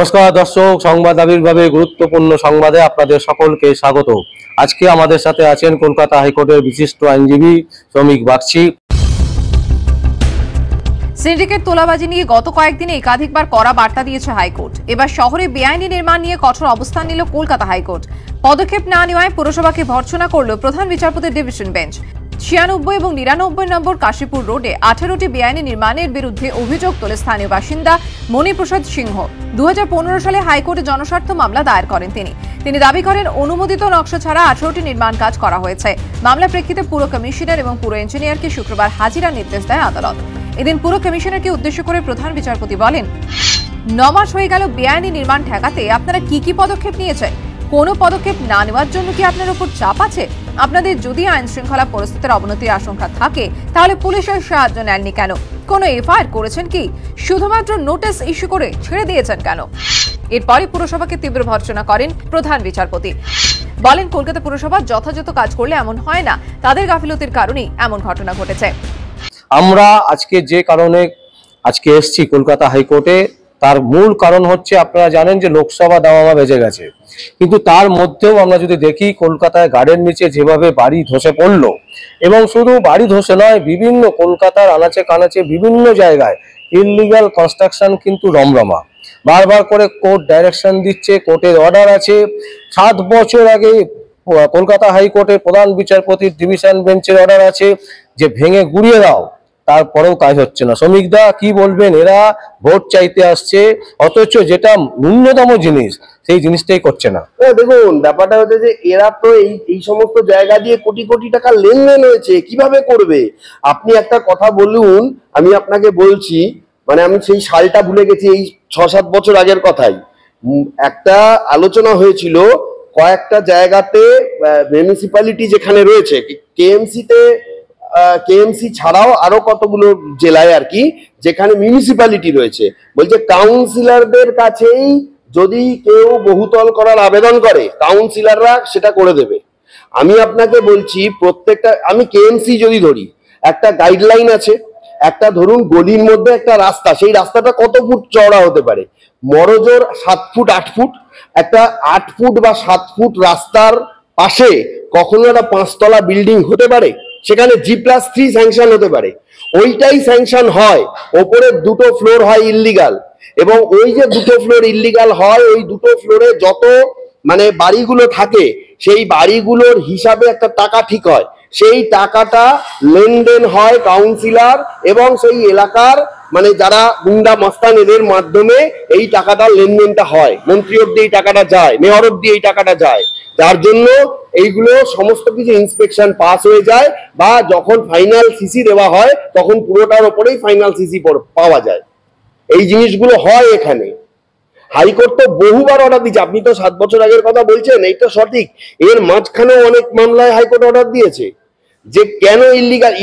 নমস্কার দর্শক, সংবাদ আবির্ভাবে গুরুত্বপূর্ণ সংবাদে আপনাদের সকলকে স্বাগত। আজকে আমাদের সাথে আছেন কলকাতা হাইকোর্টের বিশিষ্ট আইনজীবী শ্রমিক বাগচি। সিন্ডিকেট তোলাবাজি নিয়ে গত কয়েকদিনে একাধিকবার কড়া বার্তা দিয়েছে হাইকোর্ট। এবার শহরে বেআইনি নির্মাণ নিয়ে কঠোর অবস্থান নিল কলকাতা হাইকোর্ট। পদক্ষেপ না নেওয়ায় পুরসভাকে ভর্ৎসনা করল প্রধান বিচারপতির ডিভিশন বেঞ্চ। 96 এবং 99 নম্বর কাশীপুর রোডে 18টি বেআইনি নির্মাণের বিরুদ্ধে অভিযোগ তোলে স্থানীয় বাসিন্দা মণিপ্রসাদ সিংহ। 2015 সালে হাইকোর্টে জনস্বার্থ মামলা দায়ের করেন তিনি দাবি করেন অনুমোদিত নকশা ছাড়া 18টি নির্মাণ কাজ করা হয়েছে। মামলা প্রেক্ষিতে পুর কমিশনার এবং পুর ইঞ্জিনিয়ারকে শুক্রবার হাজিরার নির্দেশ দেয় আদালত। এদিন পুর কমিশনারকে উদ্দেশ্য করে প্রধান বিচারপতি বলেন, 9 মাস হয়ে গেল বেআইনি নির্মাণ ঠেকাতে আপনারা কি পদক্ষেপ নিয়েছেন? কোনো পদক্ষেপ না নেওয়ার জন্য কি আপনার উপর চাপ আছে? আপনাদের যদি আইন শৃঙ্খলা পরিস্থিতির অবনতির আশঙ্কা থাকে তাহলে পুলিশের সাহায্য নেননি কেন? কোনো এফআইআর করেছেন কি? শুধুমাত্র নোটিশ ইস্যু করে ছেড়ে দিয়েছেন কেন? এরপরই পুরসভাকে তীব্র ভর্ৎসনা করেন প্রধান বিচারপতি। বলেন, কলকাতা পুরসভা যথাযথ কাজ করলে এমন হয় না, তাদের গাফিলতির কারণেই এমন ঘটনা ঘটেছে। আমরা আজকে যে কারণে এসেছি কলকাতা হাইকোর্টে, তার মূল কারণ হচ্ছে আপনারা জানেন যে লোকসভা দামামা বেজে গেছে, কিন্তু তার মধ্যেও আমরা যদি দেখি কলকাতায় গার্ডেন নিচে যেভাবে বাড়ি ধসে পড়লো, এবং শুধু বাড়ি ধসে নয়, বিভিন্ন কলকাতার আনাচে কানাচে বিভিন্ন জায়গায় ইললিগাল কনস্ট্রাকশন কিন্তু রমরমা। বারবার করে কোর্ট ডাইরেকশন দিচ্ছে, কোর্টের অর্ডার আছে। 7 বছর আগে কলকাতা হাইকোর্টের প্রধান বিচারপতির ডিভিশন বেঞ্চের অর্ডার আছে যে ভেঙে গুড়িয়ে দাও, তারপরেও কাজ হচ্ছে না। শ্রমিকদা কি বলবেন? এরা ভোট চাইতে আসছে, অথচ যেটা ন্যূনতম জিনিস সেই জিনিসটাই করছে না। দেখুন, ব্যাপারটা হচ্ছে যে এরা তো এই সমস্ত জায়গা দিয়ে কোটি কোটি টাকা লেনদেন হয়েছে, কিভাবে করবে? আপনি একটা কথা বলুন, আমি আপনাকে বলছি, মানে আমি সেই সালটা ভুলে গেছি, এই 6-7 বছর আগের কথাই একটা আলোচনা হয়েছিল কয়েকটা জায়গাতে, মিউনিসিপ্যালিটি যেখানে রয়েছে, কেএমসি ছাড়াও আরো কতগুলো জেলায় আর কি, যেখানে মিউনিসিপ্যালিটি রয়েছে, বলছে কাউন্সিলরদের কাছেই যদি কেউ বহুতল করার আবেদন করে কাউন্সিলররা সেটা করে দেবে। আমি আপনাকে বলছি, প্রত্যেকটা, আমি কেএমসি যদি ধরি, একটা গাইডলাইন আছে, একটা ধরুন গলির মধ্যে একটা রাস্তা, সেই রাস্তাটা কত ফুট চওড়া হতে পারে? মরজোর 7 ফুট 8 ফুট। একটা 8 ফুট বা 7 ফুট রাস্তার পাশে কখনো একটা 5 তলা বিল্ডিং হতে পারে? সেখানে G+3 স্যাংশন হতে পারে, ওইটাই স্যাংশন হয়। ওপরে 2টো ফ্লোর হয় ইল্লিগাল, এবং ওই যে 2টো ফ্লোর ইল্লিগাল হয়, ওই 2টো ফ্লোরে যত মানে বাড়িগুলো থাকে, সেই বাড়িগুলোর হিসাবে একটা টাকা ঠিক হয়। সেই টাকাটা লেনদেন হয় কাউন্সিলর এবং সেই এলাকার মানে যারা গুন্ডা মস্তান, এদের মাধ্যমে এই টাকাটা লেনদেনটা হয়। মন্ত্রী অব্দি এই টাকাটা যায়, মেয়র অব্দি এই টাকাটা যায়। যার জন্য এইগুলো সমস্ত কিছু ইন্সপেকশন পাস হয়ে যায়, বা যখন ফাইনাল সিসি দেওয়া হয় তখন পুরোটার ওপরেই ফাইনাল সিসি পাওয়া যায়। এই জিনিসগুলো হয় এখানে। হাইকোর্ট তো বহুবার অর্ডার দিয়েছে। আপনি তো 7 বছর আগের কথা বলছেন, এইটা সঠিক। এর মাঝখানেও অনেক মামলায় হাইকোর্ট অর্ডার দিয়েছে যে কেন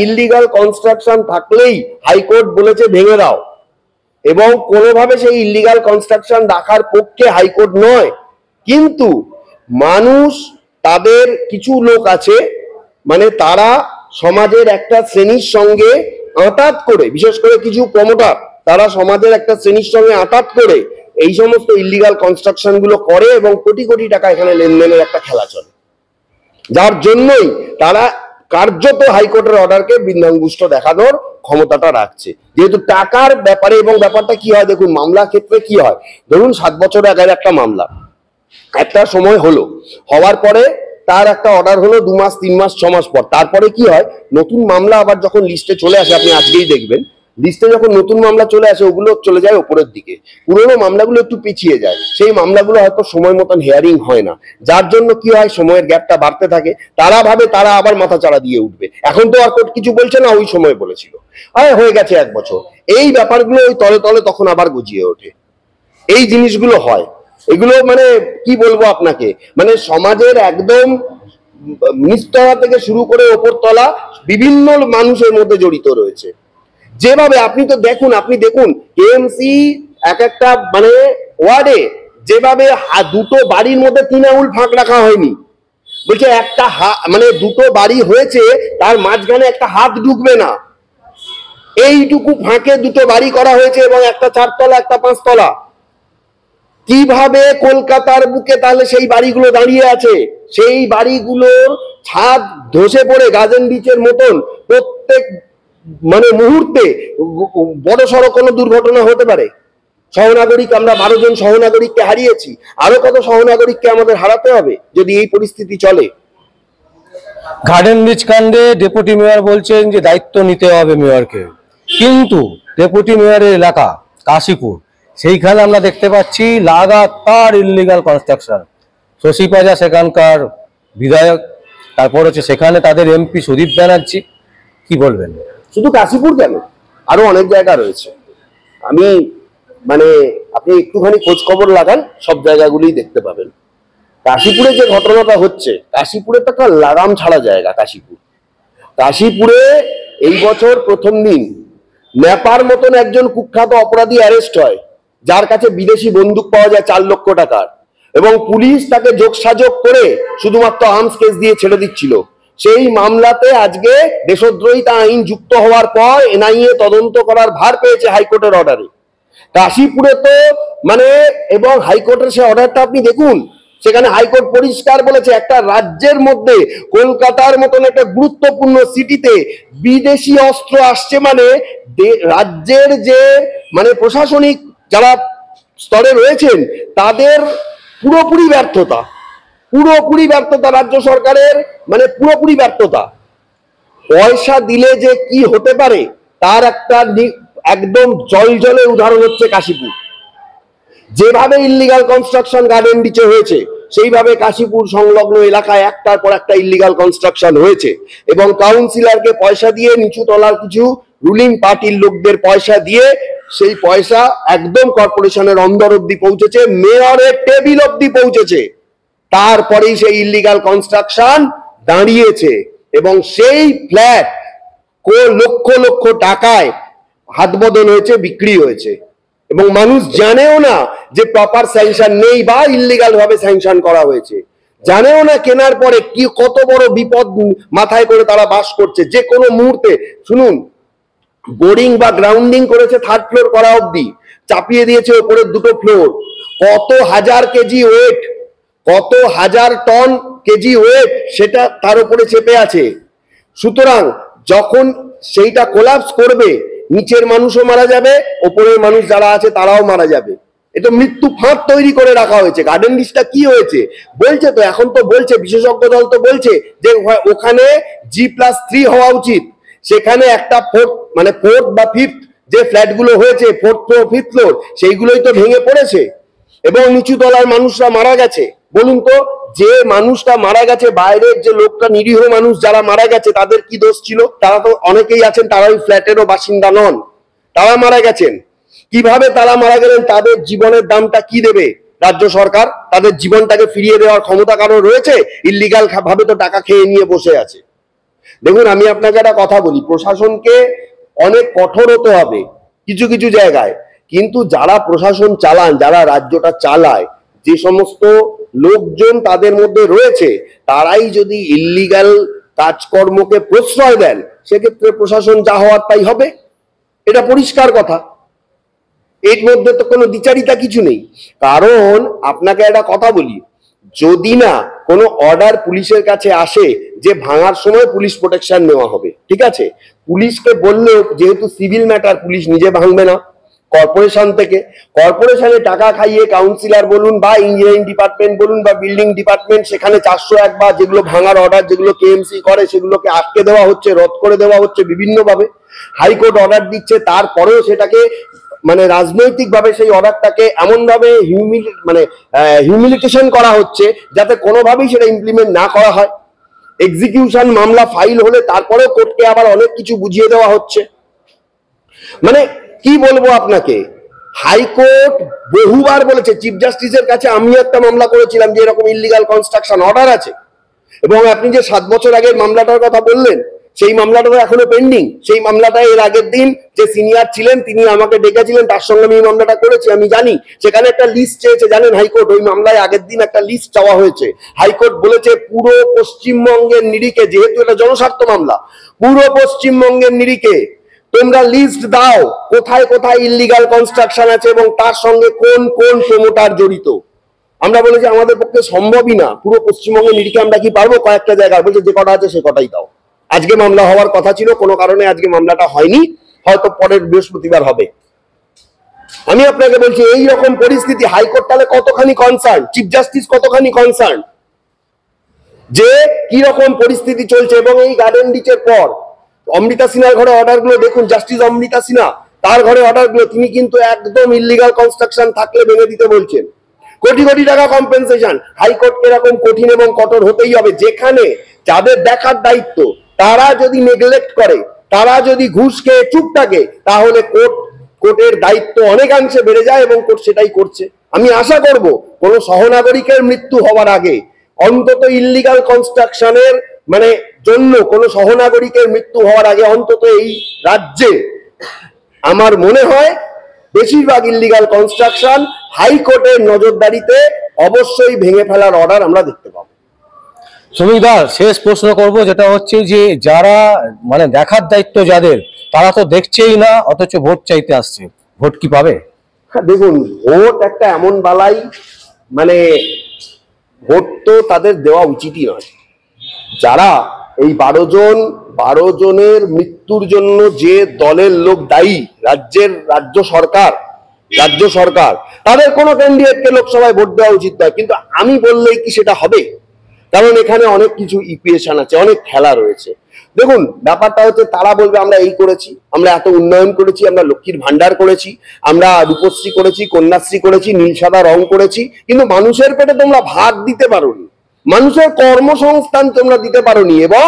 ইল্লিগাল কনস্ট্রাকশন থাকলেই হাইকোর্ট বলেছে ভেঙে দাও, এবং কোনোভাবে সেই ইল্লিগাল কনস্ট্রাকশন রাখার পক্ষে হাইকোর্ট নয়। কিন্তু মানুষ, তাদের কিছু লোক আছে, মানে তারা সমাজের একটা শ্রেণীর সঙ্গে আঁতাত করে, বিশেষ করে কিছু প্রমোটার, তারা সমাজের একটা শ্রেণীর সঙ্গে আঁতাত করে এই সমস্ত ইল্লিগাল কনস্ট্রাকশন গুলো করে, এবং কোটি কোটি টাকা এখানে লেনদেনের একটা খেলা চলে। যার জন্যই তারা কার্যত হাইকোর্টের অর্ডারকে বিন্দাঙ্গুষ্ট দেখানোর ক্ষমতাটা রাখছে, যেহেতু টাকার ব্যাপারে। এবং ব্যাপারটা কি হয় দেখুন, মামলা ক্ষেত্রে কি হয়, ধরুন 7 বছর আগের একটা মামলা একটা সময় হলো, হওয়ার পরে তার একটা অর্ডার হলো 2 মাস 3 মাস 6 মাস পর। তারপরে কি হয়, নতুন মামলা আবার যখন লিস্টে চলে আসে, আপনি আজকেই দেখবেন লিস্টে যখন নতুন মামলা চলে আসে, ওগুলো চলে যায় উপরের দিকে, পুরোনো মামলাগুলো একটু পিছিয়ে যায়। সেই মামলাগুলো হয়তো সময় মতন হিয়ারিং হয় না, যার জন্য কি হয়, সময়ের গ্যাপটা বাড়তে থাকে। তারা ভাবে তারা আবার মাথা চাড়া দিয়ে উঠবে, এখন তো আর কোর্ট কিছু বলছে না, ওই সময় বলেছিল, হয়ে গেছে 1 বছর। এই ব্যাপারগুলো ওই তলে তলে তখন আবার গজিয়ে ওঠে। এই জিনিসগুলো হয়। এগুলো মানে কি বলবো আপনাকে, মানে সমাজের একদম নিচতলা থেকে শুরু করে ওপর তলা বিভিন্ন মানুষের মধ্যে জড়িত রয়েছে। যেভাবে আপনি দেখুন কেএমসি এক একটা মানে ওয়ার্ডে যেভাবে 2টো বাড়ির মধ্যে 3 আঙুল ফাঁক রাখা হয়নি, বলছে একটা মানে 2টো বাড়ি হয়েছে, তার মাঝখানে একটা হাত ঢুকবে না, এইটুকু ফাঁকে 2টো বাড়ি করা হয়েছে, এবং একটা 4 তলা একটা 5 তলা। কিভাবে কলকাতার বুকে তাহলে সেই বাড়িগুলো দাঁড়িয়ে আছে? সেই বাড়িগুলোর ছাদ ধসে পড়ে গার্ডেন বিচের মতন প্রত্যেক মানে মুহূর্তে বড় সড়ো কোনো দুর্ঘটনা হতে পারে। সহনাগরিক, আমরা 12 জন সহনাগরিককে হারিয়েছি, আরো কত সহনাগরিককে আমাদের হারাতে হবে যদি এই পরিস্থিতি চলে। গার্ডেন ব্রিজ কাণ্ডে ডেপুটি মেয়র বলছেন যে দায়িত্ব নিতে হবে মেয়রকে, কিন্তু ডেপুটি মেয়রের এলাকা কাশীপুর, সেইখানে আমরা দেখতে পাচ্ছি লাগাতার ইল্লিগাল কনস্ট্রাকশন। শশী পাজা সেখানকার বিধায়ক, তারপর হচ্ছে সেখানে তাদের এমপি সুদীপ ব্যানার্জি, কি বলবেন? শুধু কাশীপুর কেন, আরো অনেক জায়গা রয়েছে। আমি মানে আপনি একটুখানি খোঁজ খবর লাগান, সব জায়গাগুলোই দেখতে পাবেন। কাশীপুরে যে ঘটনাটা হচ্ছে, কাশীপুরে তো একটা লাগাম ছাড়া জায়গা। কাশীপুরে এই বছর প্রথম দিন নেপার মতন একজন কুখ্যাত অপরাধী অ্যারেস্ট হয়, যার কাছে বিদেশি বন্দুক পাওয়া যায় 4 লক্ষ টাকার, এবং পুলিশ তাকে যোগসাযোগ করে শুধুমাত্র আর্মস কেস দিয়ে ছেড়ে দিচ্ছিল। সেই মামলাতে আজকে দেশদ্রোহিতা আইন যুক্ত হওয়ার পর এনআইএ তদন্ত করার ভার পেয়েছে হাইকোর্টের অর্ডারে। কাশীপুরে তো মানে, এবং হাইকোর্টের সে অর্ডারটা আপনি দেখুন, সেখানে হাইকোর্ট পরিষ্কার বলেছে একটা রাজ্যের মধ্যে কলকাতার মতন একটা গুরুত্বপূর্ণ সিটিতে বিদেশি অস্ত্র আসছে মানে রাজ্যের যে মানে প্রশাসনিক যারা স্তরে রয়েছেন তাদের পুরোপুরি ব্যর্থতা, রাজ্য সরকারের মানে পুরোপুরি ব্যর্থতা। পয়সা দিলে যে কি হতে পারে তার একটা একদম জলজলে উদাহরণ হচ্ছে কাশীপুর। যেভাবে ইল্লিগাল কনস্ট্রাকশন গার্ডেন বিচে হয়েছে, সেইভাবে কাশীপুর সংলগ্ন এলাকায় একটার পর একটা ইল্লিগাল কনস্ট্রাকশন হয়েছে, এবং কাউন্সিলরকে পয়সা দিয়ে, নিচু তলার কিছু রুলিং পার্টির লোকদের পয়সা দিয়ে সেই পয়সা একদম কর্পোরেশনের অন্দর অব্দি পৌঁছেছে, মেয়রের টেবিল অব্দি পৌঁছেছে। তারপরেই সেই ইল্লিগাল কনস্ট্রাকশন দাঁড়িয়েছে, এবং সেই ফ্ল্যাট লক্ষ লক্ষ টাকায় হাত বদল হয়েছে, বিক্রি হয়েছে, এবং মানুষ জানেও না যে প্রপার স্যাংশন নেই বা ইল্লিগাল ভাবে স্যাংশন করা হয়েছে, জানেও না কেনার পরে কি কত বড় বিপদ মাথায় করে তারা বাস করছে। যে কোনো মুহূর্তে শুনুন, বোরিং বা গ্রাউন্ডিং করেছে 3rd ফ্লোর করা অব্দি, চাপিয়ে দিয়েছে উপরের 2টো ফ্লোর, কত হাজার কেজি ওয়েট, কত হাজার টন কেজি ওয়েট সেটা তার উপরে চেপে আছে। সুতরাং যখন সেইটা কোলাপস করবে, নিচের মানুষও মারা যাবে, ওপরের মানুষ যারা আছে তারাও মারা যাবে। এটা মৃত্যু ফাঁদ তৈরি করে রাখা হয়েছে। গার্ডেন লিস্টটা কি হয়েছে বলছে তো, এখন তো বলছে বিশেষজ্ঞ দল তো বলছে যে ওখানে G+3 হওয়া উচিত। সেখানে একটা 4th বা 5th যে ফ্ল্যাটগুলো হয়েছে, 4th ফ্লোর 5th ফ্লোর, সেইগুলোই তো ভেঙে পড়েছে এবং নিচু তলার মানুষরা মারা গেছে। বলুন তো, যে মানুষটা মারা গেছে, বাইরের যে লোকটা, নিরীহ মানুষ যারা মারা গেছে, তাদের কি দোষ ছিল? তারা তো অনেকেই আছেন তারা ওই ফ্ল্যাটেরও বাসিন্দা নন, তারা মারা গেছেন। কিভাবে তারা মারা গেলেন, তাদের জীবনের দামটা কি দেবে রাজ্য সরকার? তাদের জীবনটাকে ফিরিয়ে দেওয়ার ক্ষমতা কারো রয়েছে? ইল্লিগাল ভাবে তো টাকা খেয়ে নিয়ে বসে আছে। দেখুন, আমি আপনাকে একটা কথা বলি, প্রশাসনকে অনেক কঠোর হতে হবে কিছু কিছু জায়গায়, কিন্তু যারা প্রশাসন চালান, যারা রাজ্যটা চালায়, যে সমস্ত লোকজন তাদের মধ্যে রয়েছে, তারাই যদি ইল্লিগাল কাজকর্মকে প্রশ্রয় দেন, সেক্ষেত্রে প্রশাসন যা হওয়ার তাই হবে। এটা পরিষ্কার কথা, এর মধ্যে তো কোনো দ্বিচারিতা কিছু নেই। কারণ আপনাকে একটা কথা বলি, যদি না কোনো অর্ডার পুলিশের কাছে আসে যে ভাঙার সময় পুলিশ প্রোটেকশন নেওয়া হবে, ঠিক আছে, পুলিশকে বললেও যেহেতু সিভিল ম্যাটার, পুলিশ নিজে ভাঙবে না, কর্পোরেশন থেকে, কর্পোরেশনে টাকা খাইয়ে কাউন্সিলর বলুন বা ইঞ্জিনিয়ারিং ডিপার্টমেন্ট বলুন বা বিল্ডিং ডিপার্টমেন্ট, সেখানে 401 বা যেগুলো ভাঙার অর্ডার যেগুলো কেএমসি করে, সেগুলোকে আটকে দেওয়া হচ্ছে, রদ করে দেওয়া হচ্ছে বিভিন্নভাবে। হাইকোর্ট অর্ডার দিচ্ছে, তারপরেও সেটাকে মানে রাজনৈতিক ভাবে সেই অর্ডারটাকে এমন ভাবে হিউমিলিটেশন করা হচ্ছে যাতে কোনোভাবেই সেটা ইমপ্লিমেন্ট না করা হয়। এক্সিকিউশন মামলা ফাইল হলে তারপরেও কোর্টকে আবার অনেক কিছু বুঝিয়ে দেওয়া হচ্ছে। মানে কি বলবো আপনাকে, হাইকোর্ট বহুবার বলেছে, চিফ জাস্টিসের কাছে আমি একটা মামলা করেছিলাম যে এরকম ইল্লিগাল কনস্ট্রাকশন অর্ডার আছে, এবং আপনি যে 7 বছর আগের মামলাটার কথা বললেন, সেই মামলাটা এখনো পেন্ডিং। সেই মামলাটা এর আগের দিন যে সিনিয়র ছিলেন তিনি আমাকে ডেকেছিলেন, তার সঙ্গে আমি এই মামলাটা করেছি, আমি জানি। সেখানে একটা লিস্ট চেয়েছে জানেন হাইকোর্ট, ওই মামলায় আগের দিন একটা লিস্ট চাওয়া হয়েছে। হাইকোর্ট বলেছে পুরো পশ্চিমবঙ্গের নিরিখে, যেহেতু এটা জনস্বার্থ মামলা, পুরো পশ্চিমবঙ্গের নিরিখে তোমরা লিস্ট দাও কোথায় কোথায় ইল্লিগাল কনস্ট্রাকশন আছে এবং তার সঙ্গে কোন কোন প্রমোটার জড়িত। আমরা বলি যে আমাদের পক্ষে সম্ভবই না, পুরো পশ্চিমবঙ্গে নিরিখে আমরা কি পারবো? কয়েকটা জায়গায় বলছে যে কটা আছে সে কটাই দাও। আজকে মামলা হওয়ার কথা ছিল, কোনো কারণে আজকে মামলাটা হয়নি, হয়তো পরের বৃহস্পতিবার হবে। আমি আপনাকে বলছি এই রকম পরিস্থিতি, হাইকোর্ট তাহলে কতখানি কনসার্ন, চিফ জাস্টিস কতখানি কনসার্ন যে কি রকম পরিস্থিতি চলছে। এবং এই গার্ডেন রিচের পর অমৃতা সিনহার ঘরে অর্ডার গুলো দেখুন, জাস্টিস অমৃতা সিনহা তার ঘরে অর্ডার গুলো, তিনি কিন্তু একদম ইল্লিগাল কনস্ট্রাকশন থাকলে ভেঙে দিতে বলছেন। কোটি কোটি টাকা কম্পেনসেশন। হাইকোর্ট এরকম কঠিন এবং কঠোর হতেই হবে, যেখানে যাদের দেখার দায়িত্ব তারা যদি নেগলেক্ট করে, তারা যদি ঘুষ খেয়ে চুপ থাকে, তাহলে কোর্টের দায়িত্ব অনেকাংশে বেড়ে যায় এবং কোর্ট সেটাই করছে। আমি আশা করব কোন সহনাগরিকের মৃত্যু হওয়ার আগে, অন্তত ইল্লিগাল কনস্ট্রাকশনের জন্য কোন সহনাগরিকের মৃত্যু হওয়ার আগে অন্তত এই রাজ্যে আমার মনে হয় বেশিরভাগ ইল্লিগাল কনস্ট্রাকশন হাইকোর্টের নজরদারিতে অবশ্যই ভেঙে ফেলার অর্ডার আমরা দেখতে পাবো। শ্রমিকদার, শেষ প্রশ্ন করব, যেটা হচ্ছে যে যারা দেখার দায়িত্ব যাদের, তারা তো দেখছেই না, অথচ ভোট চাইতে আসছে, ভোট কি পাবে? দেখুন, ভোট একটা এমন বালাই, ভোট তো তাদের দেওয়া উচিতই নয়। যারা এই 12 জনের মৃত্যুর জন্য যে দলের লোক দায়ী, রাজ্য সরকার, তাদের কোনো ক্যান্ডিডেটকে লোকসভায় ভোট দেওয়া উচিত নয়। কিন্তু আমি বললেই কি সেটা হবে? কারণ এখানে অনেক কিছু ইকুয়েশন আছে, অনেক খেলা রয়েছে। দেখুন, ব্যাপারটা হচ্ছে তারা বলবে আমরা এই করেছি, আমরা এত উন্নয়ন করেছি, আমরা লক্ষ্মীর ভান্ডার করেছি, আমরা রূপশ্রী করেছি, কন্যাশ্রী করেছি, নীল সাদা রং করেছি, কিন্তু মানুষের পেটে তোমরা ভাত দিতে পারোনি, মানুষের কর্মসংস্থান তোমরা দিতে পারোনি, এবং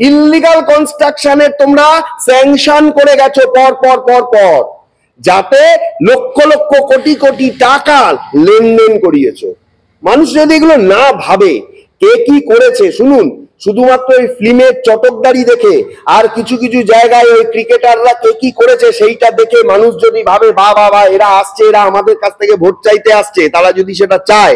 ইল্লিগাল কনস্ট্রাকশনের তোমরা স্যাংশন করে গেছো পর পর পর পর, যাতে লক্ষ লক্ষ কোটি কোটি টাকা লেনদেন করিয়েছো। মানুষ যদি এগুলো না ভাবে কে কি করেছে, শুনুন, শুধুমাত্র ওই ফিল্মের চটকদারি দেখে আর কিছু কিছু জায়গায় ওই ক্রিকেটাররা কে কি করেছে সেইটা দেখে মানুষ যদি ভাবে বা বাবা এরা আসছে, এরা আমাদের কাছ থেকে ভোট চাইতে আসছে, তারা যদি সেটা চায়,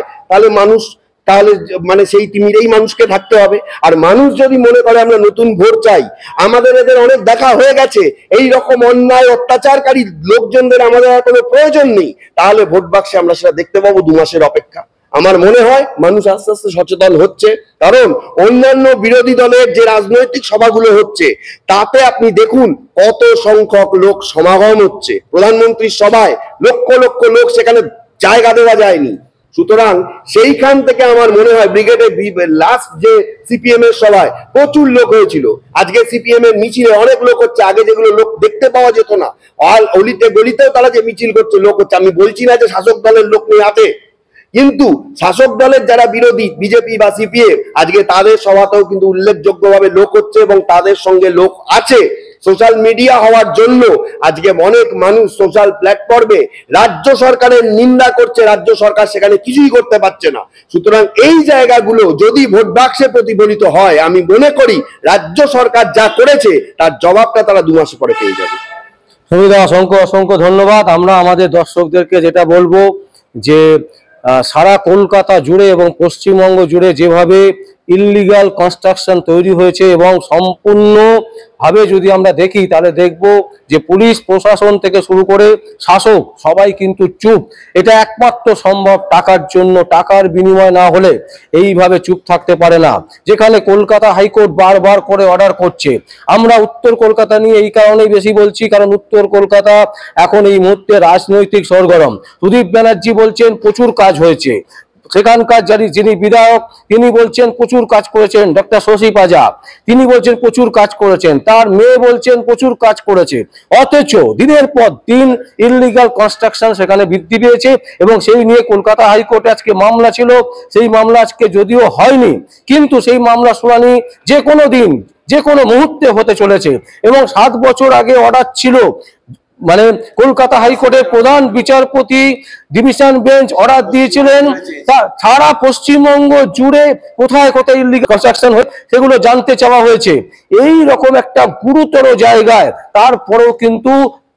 তাহলে সেই তিমিরেই মানুষকে থাকতে হবে। আর মানুষ যদি মনে করে আমরা নতুন ভোট চাই, আমাদের এদের অনেক দেখা হয়ে গেছে, এই রকম অন্যায় অত্যাচারকারী লোকজনদের আমাদের আর কোনো প্রয়োজন নেই, তাহলে ভোট বাক্সে আমরা সেটা দেখতে পাবো 2 মাসের অপেক্ষা। আমার মনে হয় মানুষ আস্তে আস্তে সচেতন হচ্ছে, কারণ অন্যান্য বিরোধী দলের যে রাজনৈতিক সভাগুলো হচ্ছে তাতে আপনি দেখুন কত সংখ্যক লোক সমাগম হচ্ছে। প্রধানমন্ত্রীর সভায় লক্ষ লক্ষ লোক, সেখানে জায়গা দেওয়া যায়নি। সুতরাং সেইখান থেকে আমার মনে হয় ব্রিগেডের লাস্ট যে সিপিএম এর সভায় প্রচুর লোক হয়েছিল, আজকে সিপিএম এর মিছিলে অনেক লোক হচ্ছে, আগে যেগুলো লোক দেখতে পাওয়া যেত না, অলিতে গলিতেও তারা যে মিছিল করছে লোক হচ্ছে। আমি বলছি না যে শাসক দলের লোক নেই আছে, কিন্তু শাসক দলের যারা বিরোধী বিজেপি বা সিপিএম, আজকে তাদের সভাতেও কিন্তু উল্লেখযোগ্যভাবে লোক হচ্ছে এবং তাদের সঙ্গে লোক আছে। সোশ্যাল মিডিয়া হওয়ার জন্য আজকে অনেক মানুষ সোশ্যাল প্ল্যাটফর্মে রাজ্য সরকারের নিন্দা করছে, রাজ্য সরকার সেখানে কিছুই করতে পারছে না। সুতরাং এই জায়গাগুলো যদি ভোট বাক্সে প্রতিফলিত হয়, আমি মনে করি রাজ্য সরকার যা করেছে তার জবাবটা তারা 2 মাস পরে পেয়ে যাবে। সুবিধা, অসংখ্য অসংখ্য ধন্যবাদ। আমরা আমাদের দর্শকদেরকে যেটা বলবো যে সারা কলকাতা জুড়ে এবং পশ্চিমবঙ্গ জুড়ে যেভাবে ইল্লিগাল কনস্ট্রাকশন তৈরি হয়েছে, এবং সম্পূর্ণভাবে যদি আমরা দেখি তাহলে দেখব যে পুলিশ প্রশাসন থেকে শুরু করে শাসক সবাই কিন্তু চুপ। এটা একমাত্র সম্ভব টাকার জন্য, টাকার বিনিময় না হলে এইভাবে চুপ থাকতে পারে না। যেখানে কলকাতা হাইকোর্ট বারবার করে অর্ডার করছে, আমরা উত্তর কলকাতা নিয়ে এই কারণেই বেশি বলছি, কারণ উত্তর কলকাতা এখন এই মুহূর্তে রাজনৈতিক সরগরম। সুদীপ ব্যানার্জি বলছেন প্রচুর কাজ হয়েছে, সেখানকার যিনি বিধায়ক তিনি বলছেন প্রচুর কাজ করেছেন, ডক্টর শশী পাজা তিনি বলছেন প্রচুর কাজ করেছেন, তার মেয়ে বলছেন প্রচুর কাজ করেছে, অথচ দিনের পর দিন ইল্লিগাল কনস্ট্রাকশন সেখানে বৃদ্ধি পেয়েছে। এবং সেই নিয়ে কলকাতা হাইকোর্টে আজকে মামলা ছিল, সেই মামলা আজকে যদিও হয়নি, কিন্তু সেই মামলা শুনানি যে কোনো দিন যে কোনো মুহূর্তে হতে চলেছে। এবং 7 বছর আগে অর্ডার ছিল, কলকাতা হাইকোর্টের প্রধান বিচারপতি ডিভিশন বেঞ্চ অর্ডার দিয়েছিলেন সারা পশ্চিমবঙ্গ জুড়ে কোথায় কোথায় ইল্লিগাল কনস্ট্রাকশন হয় সেগুলো জানতে চাওয়া হয়েছে। এই রকম একটা গুরুতর জায়গায় তারপরেও কিন্তু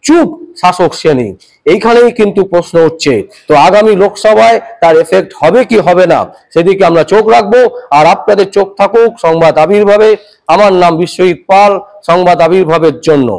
চুপ শাসক শ্রেণী, এইখানেই কিন্তু প্রশ্ন হচ্ছে। তো আগামী লোকসভায় তার এফেক্ট হবে কি হবে না সেদিকে আমরা চোখ রাখবো। আর আপনাদের চোখ থাকুক সংবাদ আবির্ভাবে। আমার নাম বিশ্বজিৎ পাল, সংবাদ আবির্ভাবের জন্য।